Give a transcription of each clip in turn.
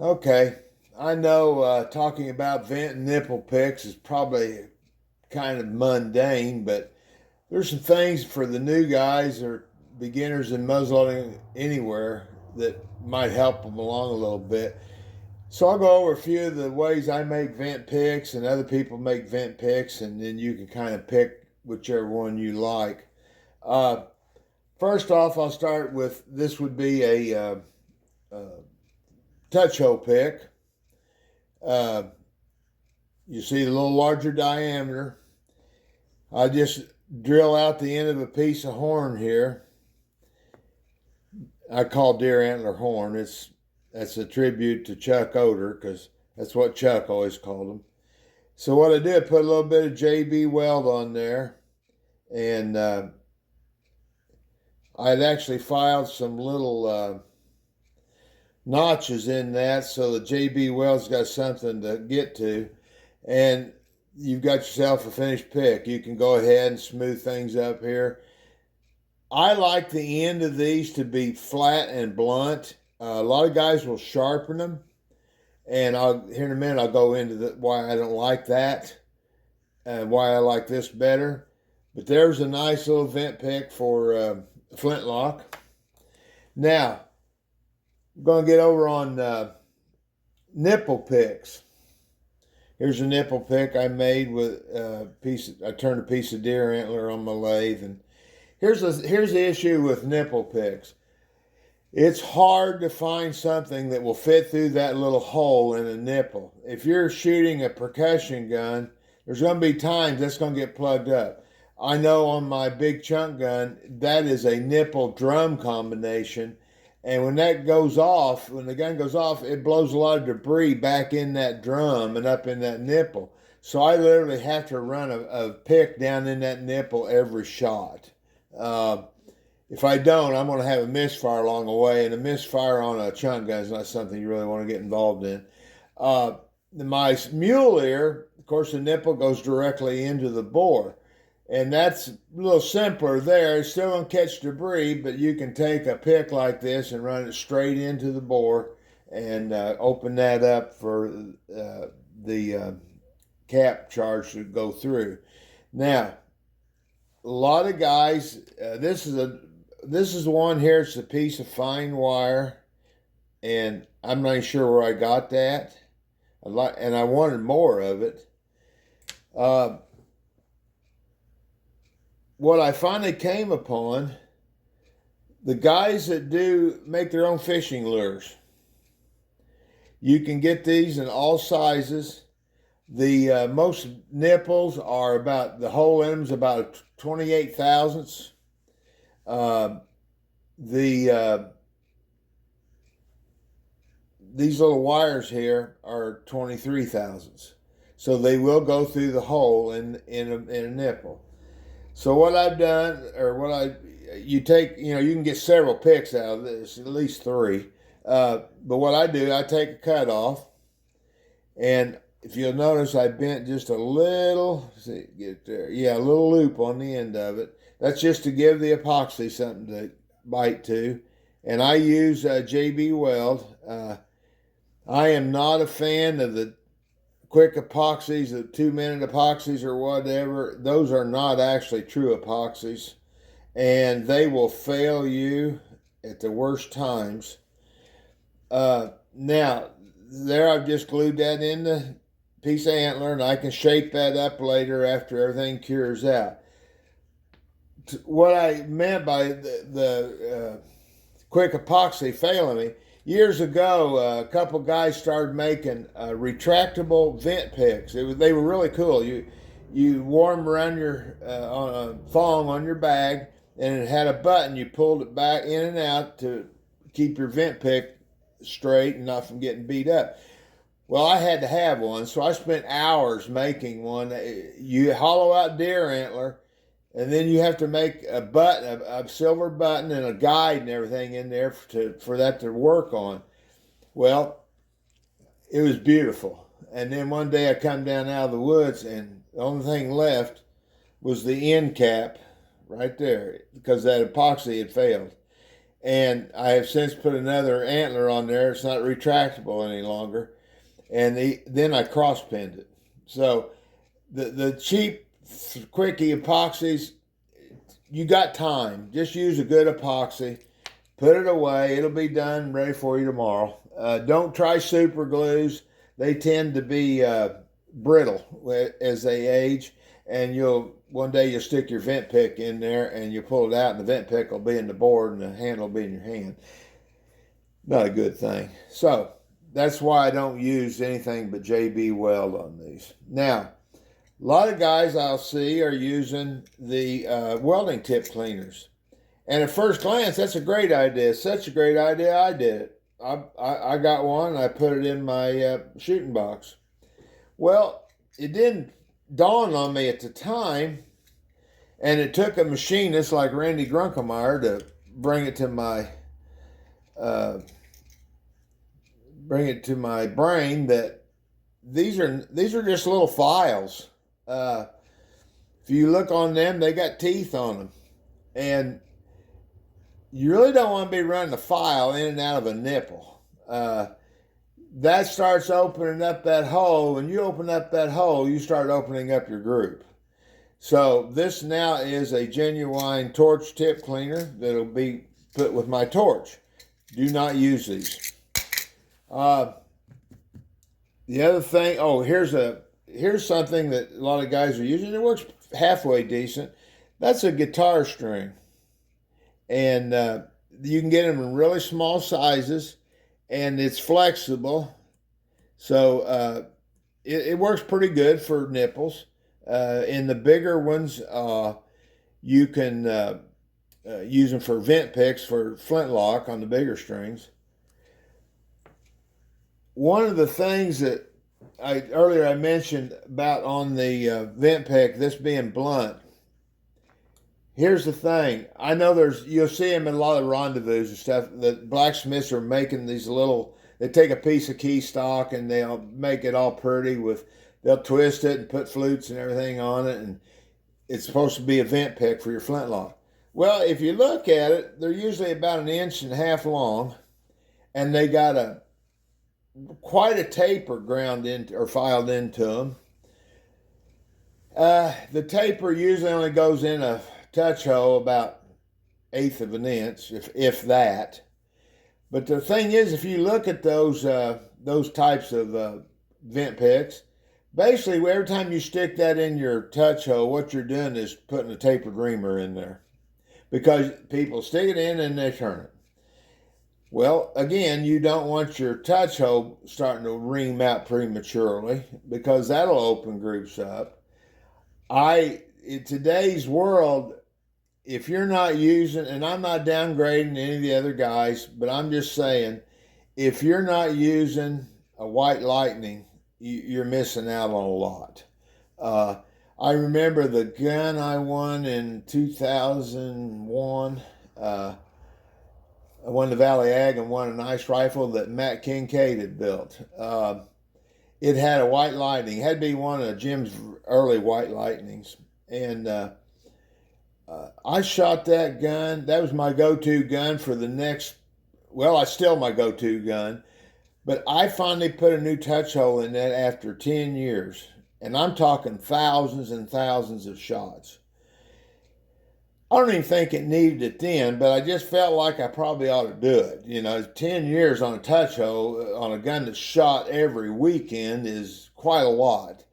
Okay, I know talking about vent and nipple picks is probably kind of mundane, but there's some things for the new guys or beginners in muzzleloading anywhere that might help them along a little bit. So I'll go over a few of the ways I make vent picks and other people make vent picks, and then you can kind of pick whichever one you like. Uh, First off, I'll start with this would be a touch hole pick. Uh, you see the little larger diameter. I just drill out the end of a piece of horn here. I call deer antler horn. That's a tribute to Chuck Oder because that's what Chuck always called them. So what I did, put a little bit of JB weld on there, and I'd actually filed some little notches in that so the JB weld's got something to get to, and you've got yourself a finished pick. You can go ahead and smooth things up here. I like the end of these to be flat and blunt. A lot of guys will sharpen them, and here in a minute I'll go into why I don't like that and why I like this better. But there's a nice little vent pick for flintlock. Now, I'm going to get over on nipple picks. Here's a nipple pick I made with a piece. I turned a piece of deer antler on my lathe, and here's the issue with nipple picks. It's hard to find something that will fit through that little hole in a nipple. If you're shooting a percussion gun, there's going to be times that's going to get plugged up. I know on my big chunk gun, that is a nipple drum combination. And when that goes off, when the gun goes off, it blows a lot of debris back in that drum and up in that nipple. So I literally have to run a pick down in that nipple every shot. If I don't, I'm going to have a misfire along the way, and a misfire on a chunk gun is not something you really want to get involved in. My mule ear, of course, the nipple goes directly into the bore, and that's a little simpler there. It's still going to catch debris, but you can take a pick like this and run it straight into the bore and open that up for the cap charge to go through. Now, a lot of guys, this is one here. It's a piece of fine wire, and I'm not sure where I got that. And I wanted more of it. What I finally came upon, the guys that do make their own fishing lures. You can get these in all sizes. The most nipples are about, the hole in them is about 28 thousandths. These little wires here are 23 thousandths, so they will go through the hole in a nipple. So what I've done, or you can get several picks out of this, at least three. But what I do, I take a cut off, and if you'll notice, I bent just a little. See, get there, yeah, a little loop on the end of it. That's just to give the epoxy something to bite to. And I use JB Weld. I am not a fan of the quick epoxies, the 2-minute epoxies or whatever. Those are not actually true epoxies, and they will fail you at the worst times. Now, there I've just glued that in the piece of antler, and I can shape that up later after everything cures out. What I meant by the quick epoxy failing me, years ago, a couple guys started making retractable vent picks. They were really cool. You wore them around your on a thong on your bag, and it had a button. You pulled it back in and out to keep your vent pick straight and not from getting beat up. Well, I had to have one, so I spent hours making one. You hollow out deer antler, and then you have to make a button, a silver button, and a guide and everything in there for that to work on. Well, it was beautiful. And then one day I come down out of the woods, and the only thing left was the end cap right there because that epoxy had failed. And I have since put another antler on there. It's not retractable any longer. And then I cross pinned it. So the cheap, quickie epoxies, you got time. Just use a good epoxy. Put it away. It'll be done, ready for you tomorrow. Don't try super glues. They tend to be brittle as they age, and one day you'll stick your vent pick in there, and you pull it out, and the vent pick will be in the board, and the handle will be in your hand. Not a good thing. So that's why I don't use anything but JB Weld on these. Now, a lot of guys I'll see are using the welding tip cleaners. And at first glance, that's a great idea. Such a great idea, I did it. I got one and I put it in my shooting box. Well, it didn't dawn on me at the time, and it took a machinist like Randy Grunkemeyer to bring it to my brain that these are just little files. If you look on them, they got teeth on them, and you really don't want to be running a file in and out of a nipple. That starts opening up that hole. When you open up that hole, you start opening up your groove. So this now is a genuine torch tip cleaner that'll be put with my torch. Do not use these. The other thing, here's something that a lot of guys are using. It works halfway decent. That's a guitar string. And you can get them in really small sizes, and it's flexible. So it works pretty good for nipples. In the bigger ones, you can use them for vent picks for flintlock on the bigger strings. One of the things that earlier I mentioned about on the vent pick, this being blunt. Here's the thing. I know you'll see them in a lot of rendezvous and stuff. The blacksmiths are making these they take a piece of key stock and they'll make it all pretty they'll twist it and put flutes and everything on it, and it's supposed to be a vent pick for your flintlock. Well, if you look at it, they're usually about 1.5 inches long, and they got quite a taper ground in or filed into them. The taper usually only goes in a touch hole about 1/8 of an inch, if that. But the thing is, if you look at those types of vent picks, basically every time you stick that in your touch hole, what you're doing is putting a tapered reamer in there, because people stick it in and they turn it. Well, again, you don't want your touch hole starting to ream out prematurely, because that'll open grooves up. In today's world, if you're not using, and I'm not downgrading any of the other guys, but I'm just saying, if you're not using a white lightning, you're missing out on a lot. I remember the gun I won in 2001. I won the Valley Ag and won a nice rifle that Matt Kincaid had built. It had a white lightning. It had to be one of Jim's early white lightnings. And I shot that gun. That was my go-to gun for the next, it's still my go-to gun. But I finally put a new touch hole in that after 10 years. And I'm talking thousands and thousands of shots. I don't even think it needed it then, but I just felt like I probably ought to do it. 10 years on a touch hole on a gun that's shot every weekend is quite a lot.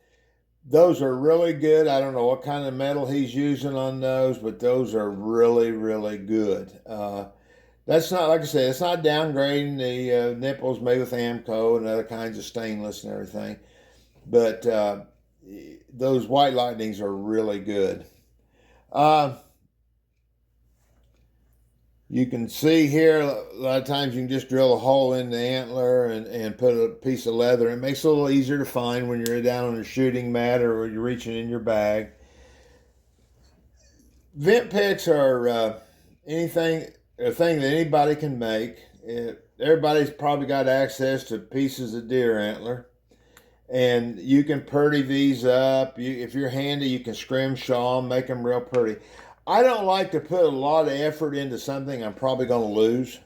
Those are really good. I don't know what kind of metal he's using on those, but those are really, really good. That's not, like I said, it's not downgrading the nipples made with Amco and other kinds of stainless and everything. But those white lightnings are really good. You can see here, a lot of times you can just drill a hole in the antler and put a piece of leather. It makes it a little easier to find when you're down on a shooting mat or you're reaching in your bag. Vent picks are a thing that anybody can make. Everybody's probably got access to pieces of deer antler. And you can purdy these up. If you're handy, you can scrimshaw them, make them real pretty. I don't like to put a lot of effort into something I'm probably going to lose,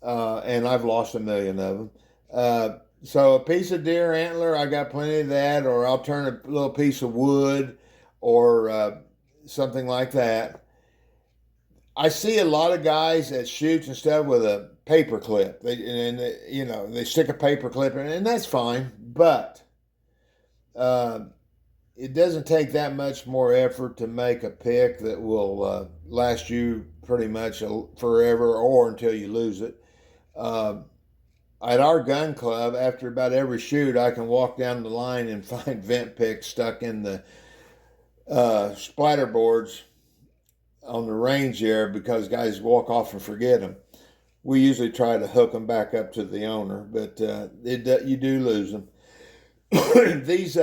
and I've lost a million of them. So a piece of deer antler, I got plenty of that, or I'll turn a little piece of wood or something like that. I see a lot of guys that shoots and stuff with a paper clip. They stick a paper clip in, and that's fine. But uh, it doesn't take that much more effort to make a pick that will last you pretty much forever or until you lose it. Uh, at our gun club, after about every shoot, I can walk down the line and find vent picks stuck in the splatter boards on the range there because guys walk off and forget them. We usually try to hook them back up to the owner, but you do lose them. These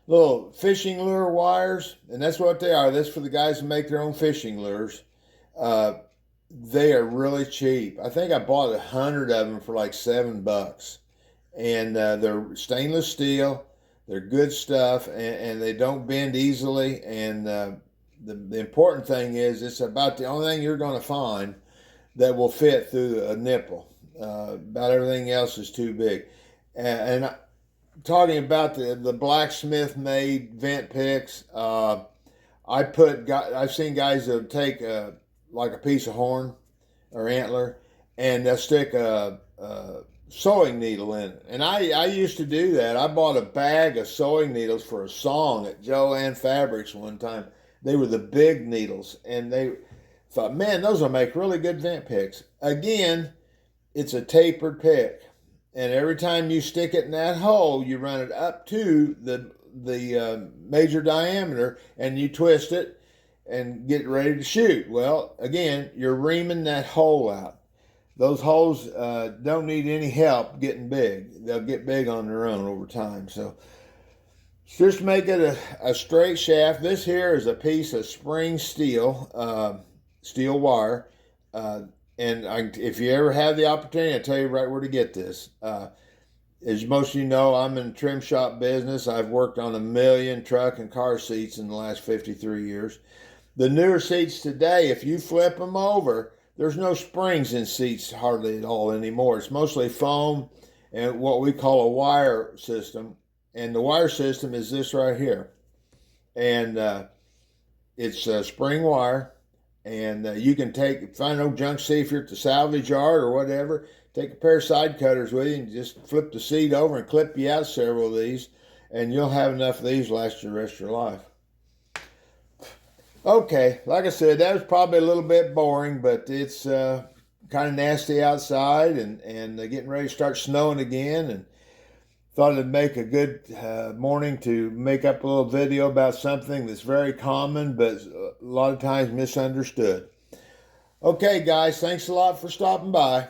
little fishing lure wires, and that's what they are. That's for the guys who make their own fishing lures. Uh, they are really cheap. I think I bought 100 of them for like $7, and they're stainless steel. They're good stuff, and they don't bend easily. And the important thing is, it's about the only thing you're going to find that will fit through a nipple. About everything else is too big. And talking about the blacksmith made vent picks, I've seen guys that take like a piece of horn or antler, and they'll stick a sewing needle in it. And I used to do that. I bought a bag of sewing needles for a song at Joanne Fabrics one time. They were the big needles, and they thought, man, those will make really good vent picks. Again, it's a tapered pick. And every time you stick it in that hole, you run it up to the major diameter, and you twist it and get ready to shoot. Well, again, you're reaming that hole out. Those holes don't need any help getting big. They'll get big on their own over time. So just make it a straight shaft. This here is a piece of spring steel, steel wire. If you ever have the opportunity, I'll tell you right where to get this. As most of you know, I'm in the trim shop business. I've worked on 1 million truck and car seats in the last 53 years. The newer seats today, if you flip them over, there's no springs in seats hardly at all anymore. It's mostly foam and what we call a wire system. And the wire system is this right here. And it's spring wire. And you can find no junk seat if you're at the salvage yard or whatever. Take a pair of side cutters with you and just flip the seat over and clip you out several of these. And you'll have enough of these to last the rest of your life. Okay, like I said, that was probably a little bit boring, but it's kind of nasty outside and getting ready to start snowing again. And thought it'd make a good morning to make up a little video about something that's very common, but a lot of times misunderstood. Okay, guys, thanks a lot for stopping by.